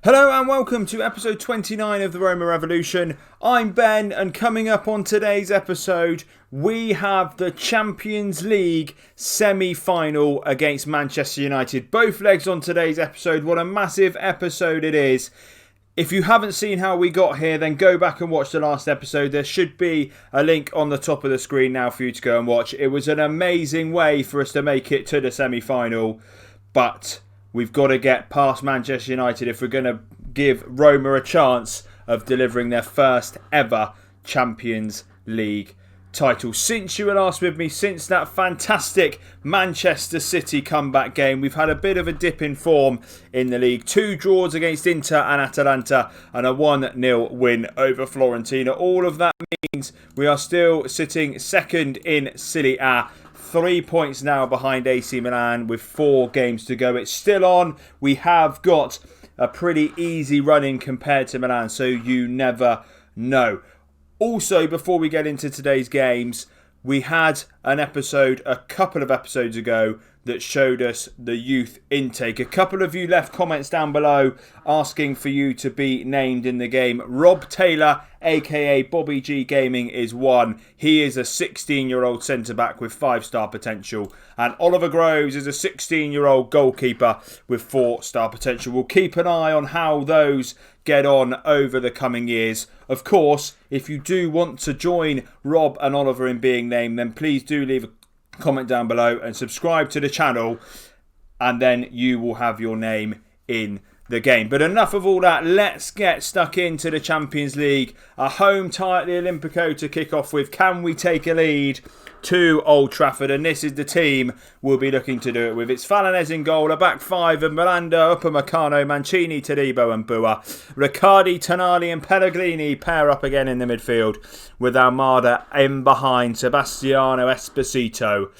Hello and welcome to episode 29 of the Roma Revolution. I'm Ben, and coming up on today's episode, we have the Champions League semi-final against Manchester United. Both legs on today's episode. What a massive episode it is. If you haven't seen how we got here, then go back and watch the last episode. There should be a link on the top of the screen now for you to go and watch. It was an amazing way for us to make it to the semi-final, but we've got to get past Manchester United if we're going to give Roma a chance of delivering their first ever Champions League title. Since you were last with me, since that fantastic Manchester City comeback game, we've had a bit of a dip in form in the league. 2 draws against Inter and Atalanta and a 1-0 win over Fiorentina. All of that means we are still sitting second in Serie A. 3 points now behind AC Milan with 4 games to go. It's still on. We have got a pretty easy running compared to Milan, so you never know. Also, before we get into today's games, we had an episode a couple of episodes ago that showed us the youth intake. A couple of you left comments down below asking for you to be named in the game. Rob Taylor, aka Bobby G Gaming, is one. He is a 16-year-old centre-back with 5-star potential. And Oliver Groves is a 16-year-old goalkeeper with 4-star potential. We'll keep an eye on how those get on over the coming years. Of course, if you do want to join Rob and Oliver in being named, then please do leave a comment down below and subscribe to the channel, and then you will have your name in the game. But enough of all that, let's get stuck into the Champions League. A home tie at the Olimpico to kick off with. Can we take a lead to Old Trafford? And this is the team we'll be looking to do it with. It's Falanez in goal, a back 5 of Miranda, Upamecano, Mancini, Todibo and Bua. Riccardi, Tonali and Pellegrini pair up again in the midfield, with Almada in behind, Sebastiano Esposito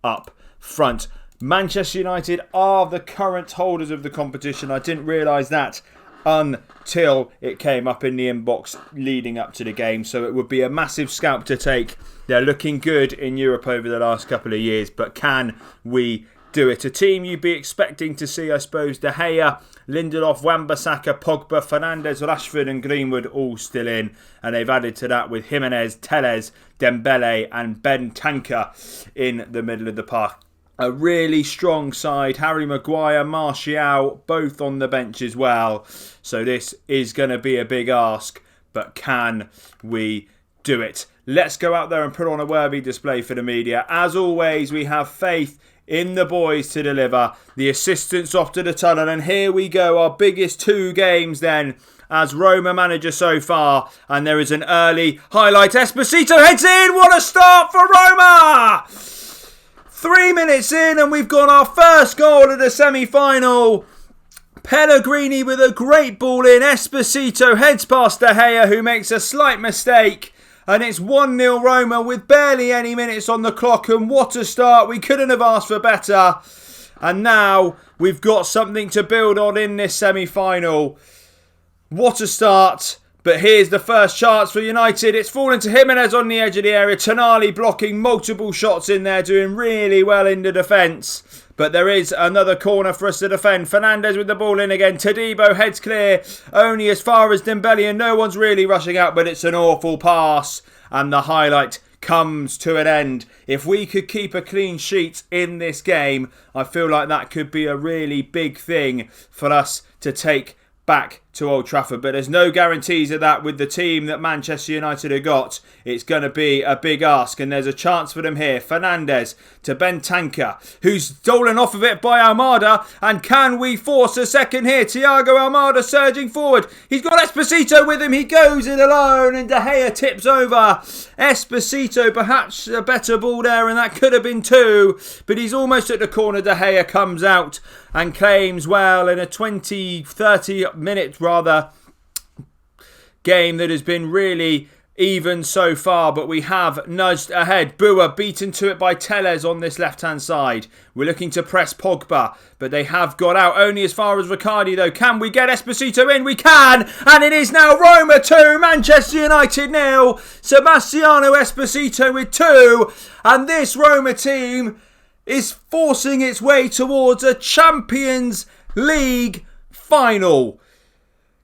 up front. Manchester United are the current holders of the competition. I didn't realise that until it came up in the inbox leading up to the game. So it would be a massive scalp to take. They're looking good in Europe over the last couple of years, but can we do it? A team you'd be expecting to see, I suppose, De Gea, Lindelof, Wan-Bissaka, Pogba, Fernandes, Rashford and Greenwood all still in. And they've added to that with Jimenez, Telles, Dembele and Bentancur in the middle of the park. A really strong side. Harry Maguire, Martial, both on the bench as well. So this is going to be a big ask, but can we do it? Let's go out there and put on a worthy display for the media. As always, we have faith in the boys to deliver. The assistants off to the tunnel, and here we go. Our biggest 2 games then as Roma manager so far, and there is an early highlight. Esposito heads in. What a start for Roma! 3 minutes in and we've got our first goal of the semi-final. Pellegrini with a great ball in. Esposito heads past De Gea, who makes a slight mistake. And it's 1-0 Roma with barely any minutes on the clock. And what a start. We couldn't have asked for better. And now we've got something to build on in this semi-final. What a start. But here's the first chance for United. It's fallen to Jimenez on the edge of the area. Tonali blocking multiple shots in there, doing really well in the defence. But there is another corner for us to defend. Fernandes with the ball in again. Todibo heads clear, only as far as Dembele, and no one's really rushing out, but it's an awful pass. And the highlight comes to an end. If we could keep a clean sheet in this game, I feel like that could be a really big thing for us to take back to Old Trafford, but there's no guarantees of that with the team that Manchester United have got. It's going to be a big ask, and there's a chance for them here. Fernandes to Bentancur, who's stolen off of it by Almada, and can we force a second here? Thiago Almada surging forward. He's got Esposito with him. He goes it alone, and De Gea tips over. Esposito, perhaps a better ball there, and that could have been 2, but he's almost at the corner. De Gea comes out and claims well in a 30 minute game that has been really even so far, but we have nudged ahead. Bua beaten to it by Telles on this left-hand side. We're looking to press Pogba, but they have got out only as far as Riccardi though. Can we get Esposito in? We can! And it is now Roma 2, Manchester United 0. Sebastiano Esposito with 2. And this Roma team is forcing its way towards a Champions League final.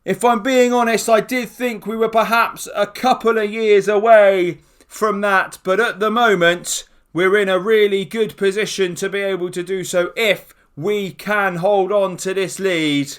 If I'm being honest, I did think we were perhaps a couple of years away from that, but at the moment we're in a really good position to be able to do so if we can hold on to this lead.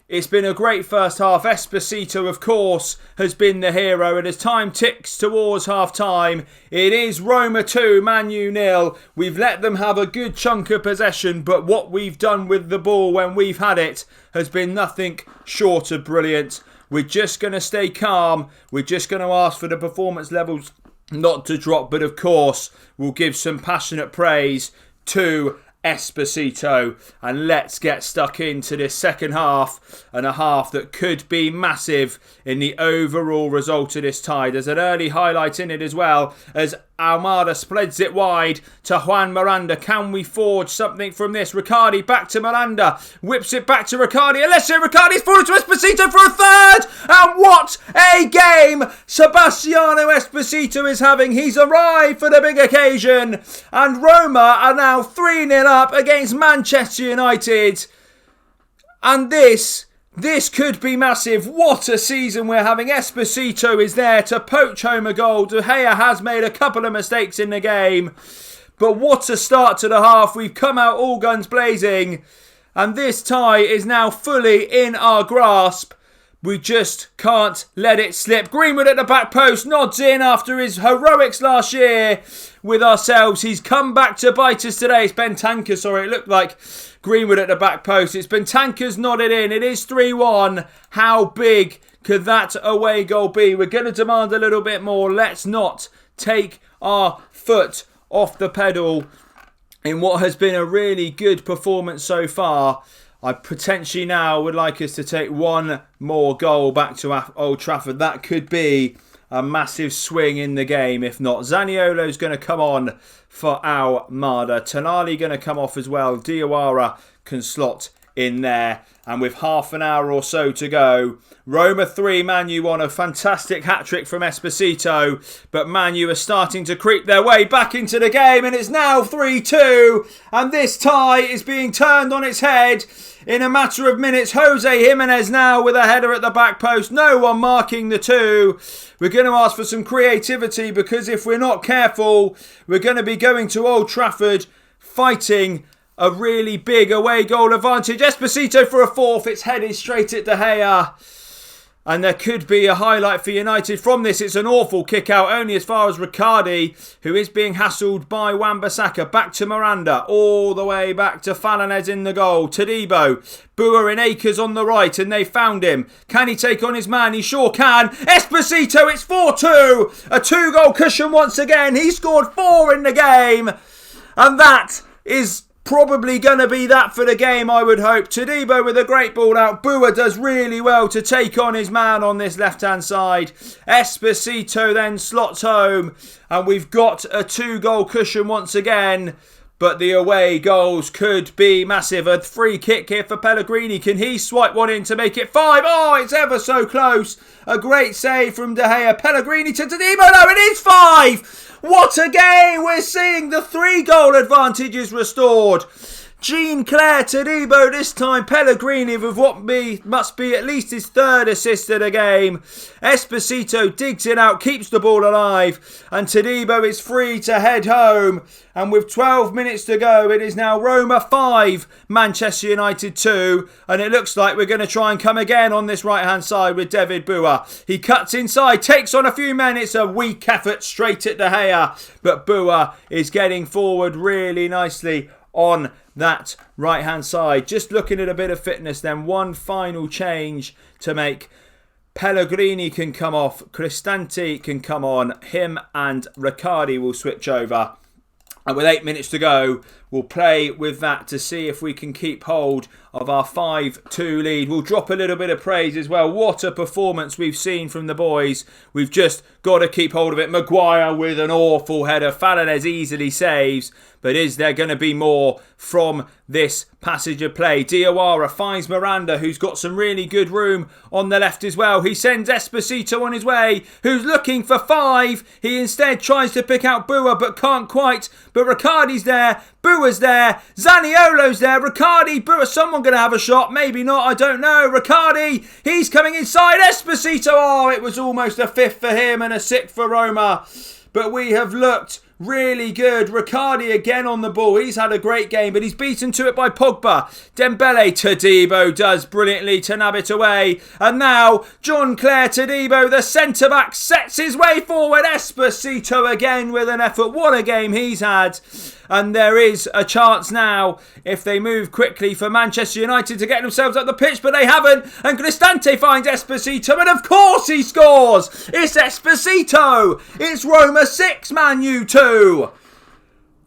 It's been a great first half. Esposito, of course, has been the hero, and as time ticks towards half-time, it is Roma 2, Man U 0. We've let them have a good chunk of possession, but what we've done with the ball when we've had it has been nothing short of brilliant. We're just going to stay calm. We're just going to ask for the performance levels not to drop, but of course, we'll give some passionate praise to Esposito, and let's get stuck into this second half, and a half that could be massive in the overall result of this tie. There's an early highlight in it as well as Almada spreads it wide to Juan Miranda. Can we forge something from this? Riccardi back to Miranda, whips it back to Riccardi. Alessio Riccardi's forward to Esposito for a third, and what a game Sebastiano Esposito is having. He's arrived for the big occasion, and Roma are now 3-0 up against Manchester United, and this could be massive. What a season we're having. Esposito is there to poach home a goal. De Gea has made a couple of mistakes in the game, but what a start to the half. We've come out all guns blazing, and this tie is now fully in our grasp. We just can't let it slip. Greenwood at the back post, nods in after his heroics last year with ourselves. He's come back to bite us today. It's Bentancur, sorry. It looked like Greenwood at the back post. It's Bentancur's nodded in. It is 3-1. How big could that away goal be? We're going to demand a little bit more. Let's not take our foot off the pedal in what has been a really good performance so far. I potentially now would like us to take one more goal back to Old Trafford. That could be a massive swing in the game. If not, Zaniolo's going to come on for Almada. Tonali going to come off as well. Diawara can slot in there. And with half an hour or so to go, Roma 3, Man U 1. A fantastic hat-trick from Esposito. But Man U are starting to creep their way back into the game. And it's now 3-2. And this tie is being turned on its head in a matter of minutes. Jose Jimenez now with a header at the back post. No one marking the two. We're going to ask for some creativity, because if we're not careful, we're going to be going to Old Trafford fighting a really big away goal advantage. Esposito for a fourth. It's headed straight at De Gea. And there could be a highlight for United from this. It's an awful kick out, only as far as Riccardi, who is being hassled by Wan-Bissaka. Back to Miranda, all the way back to Falanez in the goal. Todibo, Bua in Akers on the right, and they found him. Can he take on his man? He sure can. Esposito, it's 4-2. A 2-goal cushion once again. He scored 4 in the game. And that is probably going to be that for the game, I would hope. Todibo with a great ball out. Bua does really well to take on his man on this left-hand side. Esposito then slots home. And we've got a 2-goal cushion once again. But the away goals could be massive. A free kick here for Pellegrini. Can he swipe one in to make it 5? Oh, it's ever so close. A great save from De Gea. Pellegrini to Todibo. No, it is 5. What a game! We're seeing the 3-goal advantage is restored. Jean-Claire Todibo this time. Pellegrini with what must be at least his 3rd assist of the game. Esposito digs it out, keeps the ball alive. And Todibo is free to head home. And with 12 minutes to go, it is now Roma 5, Manchester United 2. And it looks like we're going to try and come again on this right-hand side with David Bua. He cuts inside, takes on a few men. It's a weak effort straight at De Gea. But Bua is getting forward really nicely on that right-hand side. Just looking at a bit of fitness then. One final change to make. Pellegrini can come off. Cristante can come on. Him and Riccardi will switch over. And with 8 minutes to go, we'll play with that to see if we can keep hold of our 5-2 lead. We'll drop a little bit of praise as well. What a performance we've seen from the boys. We've just got to keep hold of it. Maguire with an awful header. Falanez easily saves. But is there going to be more from this passage of play? Diawara finds Miranda, who's got some really good room on the left as well. He sends Esposito on his way, who's looking for 5. He instead tries to pick out Bua, but can't quite but Riccardi's there, Bua's there, Zaniolo's there, Riccardi, Bua, someone going to have a shot, maybe not, I don't know. Riccardi, he's coming inside, Esposito, oh, it was almost a fifth for him and a sixth for Roma, but we have looked really good. Riccardi again on the ball. He's had a great game, but he's beaten to it by Pogba. Dembele, Todibo does brilliantly to nab it away. And now, John Clare Todibo, the centre-back, sets his way forward. Esposito again with an effort. What a game he's had. And there is a chance now, if they move quickly, for Manchester United to get themselves up the pitch, but they haven't. And Cristante finds Esposito, and of course he scores. It's Esposito. It's Roma 6, Man U 2.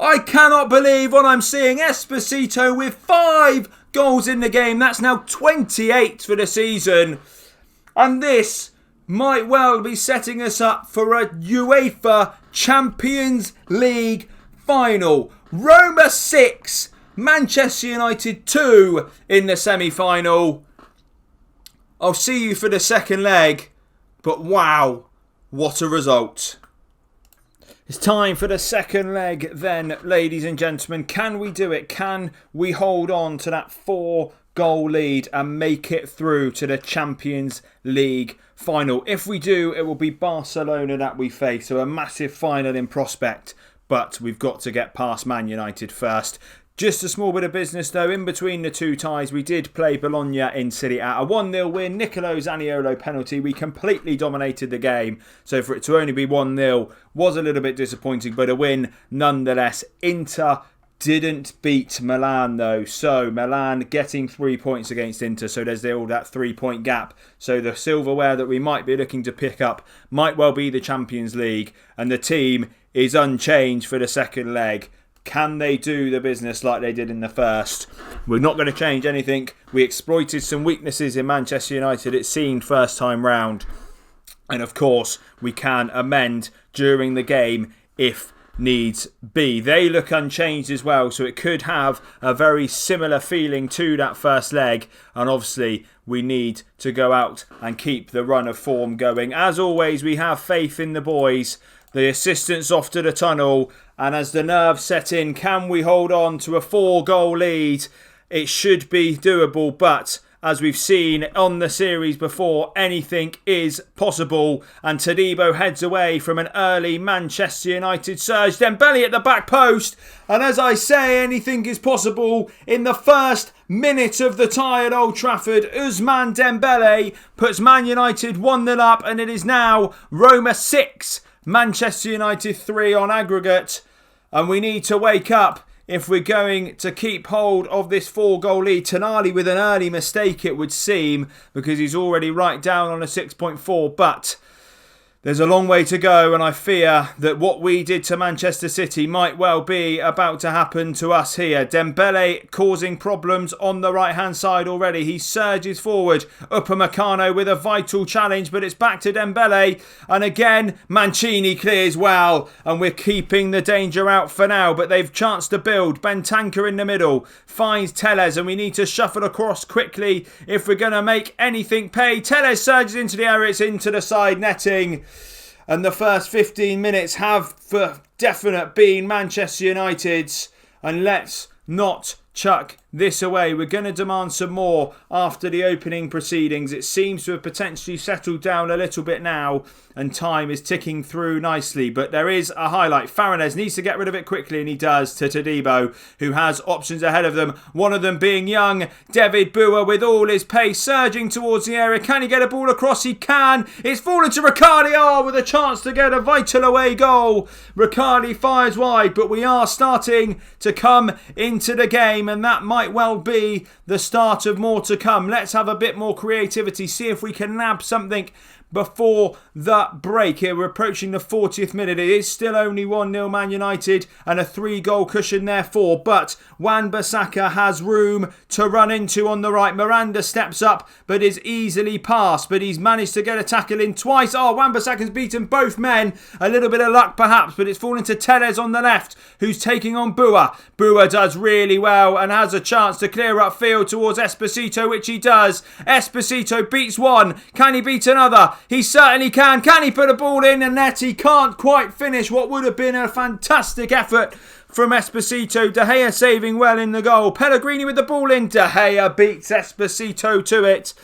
I cannot believe what I'm seeing. Esposito with 5 goals in the game. That's now 28 for the season. And this might well be setting us up for a UEFA Champions League final. Roma 6, Manchester United 2 in the semi-final. I'll see you for the second leg, but wow, what a result. It's time for the second leg then, ladies and gentlemen. Can we do it? Can we hold on to that 4-goal lead and make it through to the Champions League final? If we do, it will be Barcelona that we face, so a massive final in prospect. But we've got to get past Man United first. Just a small bit of business though, in between the two ties, we did play Bologna in Serie A. A 1-0 win, Nicolo Zaniolo penalty. We completely dominated the game. So for it to only be 1-0 was a little bit disappointing, but a win nonetheless. Inter didn't beat Milan though. So Milan getting 3 points against Inter. So there's all that 3-point gap. So the silverware that we might be looking to pick up might well be the Champions League. And the team is unchanged for the second leg. Can they do the business like they did in the first? We're not going to change anything. We exploited some weaknesses in Manchester United, it seemed, first time round. And of course, we can amend during the game if needs be. They look unchanged as well, so it could have a very similar feeling to that first leg. And obviously, we need to go out and keep the run of form going. As always, we have faith in the boys. The assistants off to the tunnel, and as the nerves set in, can we hold on to a 4-goal lead? It should be doable, but as we've seen on the series before, anything is possible. And Todibo heads away from an early Manchester United surge. Dembele at the back post, and as I say, anything is possible. In the first minute of the tie at Old Trafford, Ousmane Dembele puts Man United 1-0 up, and it is now Roma 6, Manchester United 3 on aggregate. And we need to wake up if we're going to keep hold of this 4-goal lead. Tonali with an early mistake, it would seem, because he's already right down on a 6.4. But there's a long way to go, and I fear that what we did to Manchester City might well be about to happen to us here. Dembele causing problems on the right-hand side already. He surges forward. Upamecano with a vital challenge, but it's back to Dembele. And again, Mancini clears well, and we're keeping the danger out for now, but they've chanced to build. Bentancur in the middle finds Telles, and we need to shuffle across quickly if we're going to make anything pay. Telles surges into the area, it's into the side netting. And the first 15 minutes have for definite been Manchester United's. And let's not chuck this away. We're going to demand some more after the opening proceedings. It seems to have potentially settled down a little bit now, and time is ticking through nicely. But there is a highlight. Faranez needs to get rid of it quickly, and he does, to Todibo, who has options ahead of them. One of them being young David Bua with all his pace surging towards the area. Can he get a ball across? He can. It's fallen to Riccardi with a chance to get a vital away goal. Riccardi fires wide, but we are starting to come into the game, and that might well be the start of more to come. Let's have a bit more creativity, see if we can nab something before the break. Here we're approaching the 40th minute. It is still only 1-0 Man United and a 3-goal cushion therefore, but Wan-Bissaka has room to run into on the right. Miranda steps up but is easily passed, but he's managed to get a tackle in twice. Wan-Bissaka's beaten both men. A little bit of luck perhaps, but it's fallen to Telles on the left, who's taking on Bua. Bua does really well and has a chance to clear up field towards Esposito, which he does. Esposito beats one. Can he beat another? He certainly can. Can he put a ball in the net? He can't quite finish what would have been a fantastic effort from Esposito. De Gea saving well in the goal. Pellegrini with the ball in. De Gea beats Esposito to it.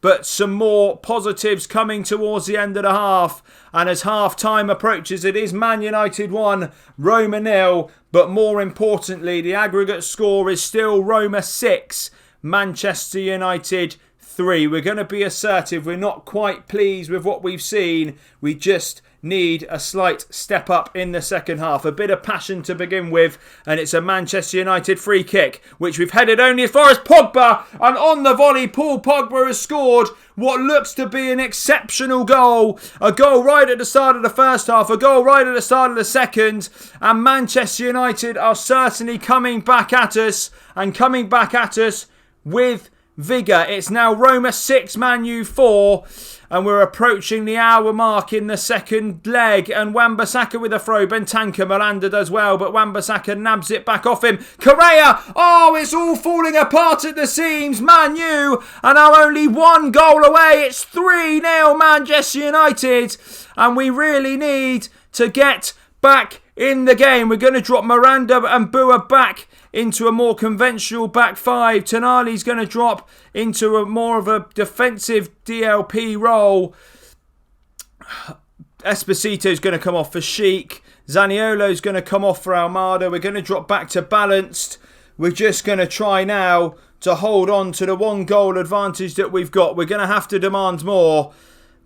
But some more positives coming towards the end of the half. And as half-time approaches, it is Man United 1, Roma 0. But more importantly, the aggregate score is still Roma 6, Manchester United 3. We're going to be assertive. We're not quite pleased with what we've seen. We just need a slight step up in the second half. A bit of passion to begin with. And it's a Manchester United free kick, which we've headed only as far as Pogba. And on the volley, Paul Pogba has scored what looks to be an exceptional goal. A goal right at the start of the first half. A goal right at the start of the second. And Manchester United are certainly coming back at us. And coming back at us with vigour. It's now Roma 6, Man U 4. And we're approaching the hour mark in the second leg. And Wan-Bissaka with a throw. Bentancur, Miranda does well. But Wan-Bissaka nabs it back off him. Correa. Oh, it's all falling apart at the seams. Man U are now only one goal away. It's 3-0 Manchester United. And we really need to get back in the game. We're going to drop Miranda and Bua back into a more conventional back five. Tonali's going to drop into a more of a defensive DLP role. Esposito's going to come off for Sheik. Zaniolo's going to come off for Almada. We're going to drop back to balanced. We're just going to try now to hold on to the one goal advantage that we've got. We're going to have to demand more.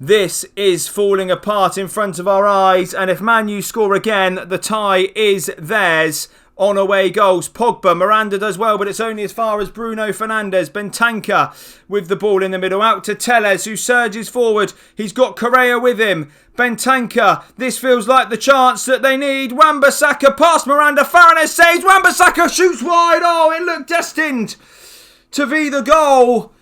This is falling apart in front of our eyes. And if Man U score again, the tie is theirs. On away goals. Pogba, Miranda does well, but it's only as far as Bruno Fernandes. Bentancur with the ball in the middle. Out to Telles, who surges forward. He's got Correa with him. Bentancur. This feels like the chance that they need. Wan-Bissaka past Miranda. Fernandes saves. Wan-Bissaka shoots wide. Oh, it looked destined to be the goal.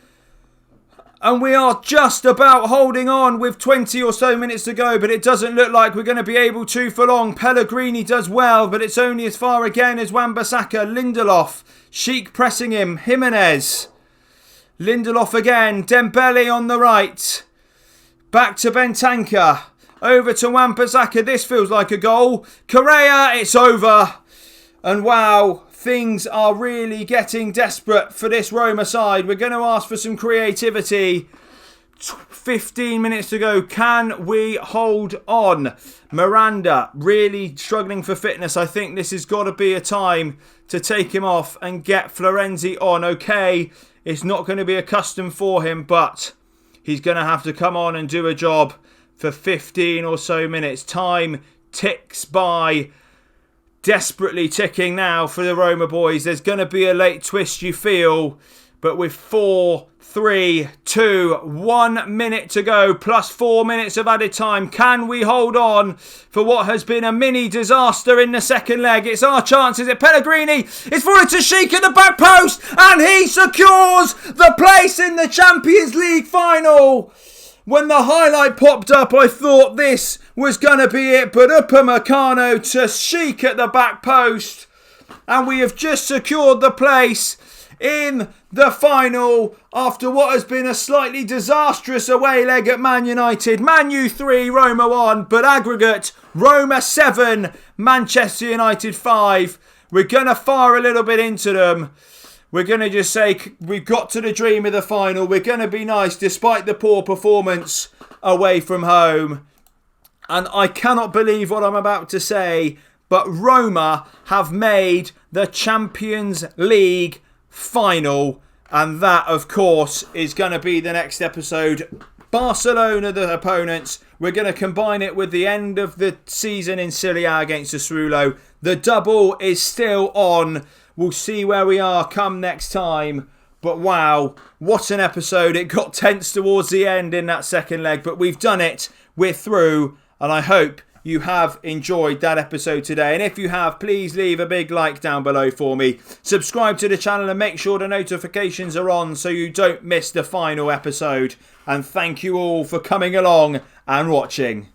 And we are just about holding on with 20 or so minutes to go. But it doesn't look like we're going to be able to for long. Pellegrini does well. But it's only as far again as Wan-Bissaka. Lindelof. Sheik pressing him. Jimenez. Lindelof again. Dembele on the right. Back to Bentancur. Over to Wan-Bissaka. This feels like a goal. Correa. It's over. And wow. Things are really getting desperate for this Roma side. We're going to ask for some creativity. 15 minutes to go. Can we hold on? Miranda really struggling for fitness. I think this has got to be a time to take him off and get Florenzi on. Okay, it's not going to be a custom for him, but he's going to have to come on and do a job for 15 or so minutes. Time ticks by. Desperately ticking now for the Roma boys. There's going to be a late twist, you feel. But with 4, 3, 2, 1 minute to go, plus 4 minutes of added time, can we hold on for what has been a mini disaster in the second leg? It's our chance. Is it Pellegrini? It's falling to Sheik at the back post. And he secures the place in the Champions League final. When the highlight popped up, I thought this was going to be it. But Upamecano to Sheik at the back post. And we have just secured the place in the final after what has been a slightly disastrous away leg at Man United. Man U 3, Roma 1. But aggregate, Roma 7, Manchester United 5. We're going to fire a little bit into them. We're going to just say we've got to the dream of the final. We're going to be nice despite the poor performance away from home. And I cannot believe what I'm about to say, but Roma have made the Champions League final. And that, of course, is going to be the next episode. Barcelona, the opponents. We're going to combine it with the end of the season in Serie A against Sassuolo. The double is still on. We'll see where we are come next time. But wow, what an episode. It got tense towards the end in that second leg. But we've done it. We're through. And I hope you have enjoyed that episode today. And if you have, please leave a big like down below for me. Subscribe to the channel and make sure the notifications are on so you don't miss the final episode. And thank you all for coming along and watching.